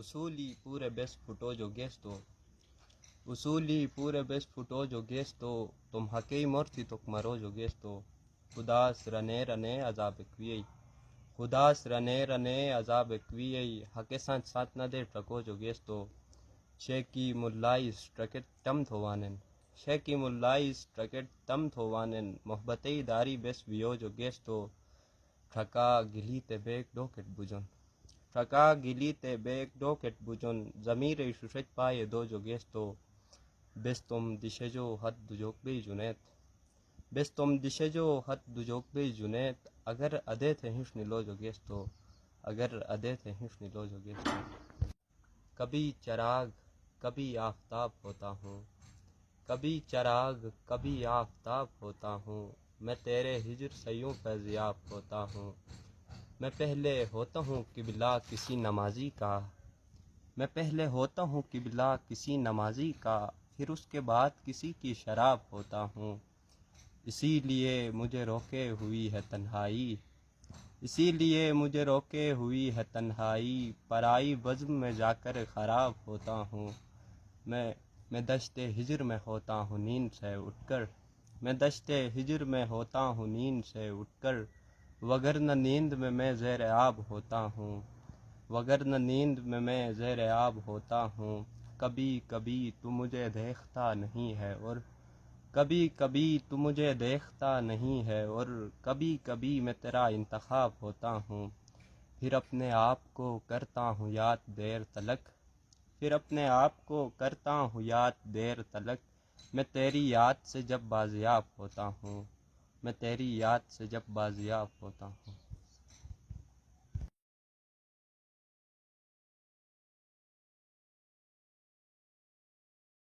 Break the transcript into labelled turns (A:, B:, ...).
A: Usuli pure bes futojo gesto. Usuli pure bes futojo gesto. Tum hakei morti tok marojo gesto. Khudas rane rane azab ekviyei. Khudas rane rane azab ekviyei. Hake sant sat na de trakojo gesto. Sheki mullais traket tam thovanen. Sheki mullais traket tam thovanen. Mohbatei dari bes viyojo gesto. Traka gilite bek doket bujon. Traka gilite bek doket bujon. Zamire shushet paye dojo gesto. Bestom dishejo had dujok bey junet. Bestom dishejo had dujok bey junet. Agar ade the hishni lojo gesto. Agar ade the hishni lojo gesto. کبھی چراغ کبھی آفتاب ہوتا ہوں. کبھی چراغ کبھی آفتاب ہوتا ہوں. میں تیرے ہجر سے یوں فیضیاب ہوتا ہوں. میں پہلے ہوتا ہوں قبلہ کسی نمازی کا. میں پہلے ہوتا ہوں قبلہ کسی نمازی کا. پھر اس کے بعد کسی کی شراب ہوتا ہوں. اسی لیے مجھے روکے ہوئی ہے تنہائی. اسی لیے مجھے روکے ہوئی ہے تنہائی. پرائی بزم میں جا کر خراب ہوتا ہوں. میں دشت ہجر میں ہوتا ہوں نیند سے اٹھ کر. میں دشت ہجر میں ہوتا ہوں نیند سے اٹھ کر. وگرنہ نیند میں زیر آب ہوتا ہوں. وگرنہ نیند میں زیر آب ہوتا ہوں. کبھی کبھی تو مجھے دیکھتا نہیں ہے اور کبھی کبھی تو مجھے دیکھتا نہیں ہے اور کبھی کبھی میں تیرا انتخاب ہوتا ہوں. پھر اپنے آپ کو کرتا ہوں یاد دیر تلک. پھر اپنے آپ کو کرتا ہوں یاد دیر تلک. میں تیری یاد سے جب بازیاب ہوتا ہوں. میں تیری یاد سے جب بازیاب ہوتا ہوں.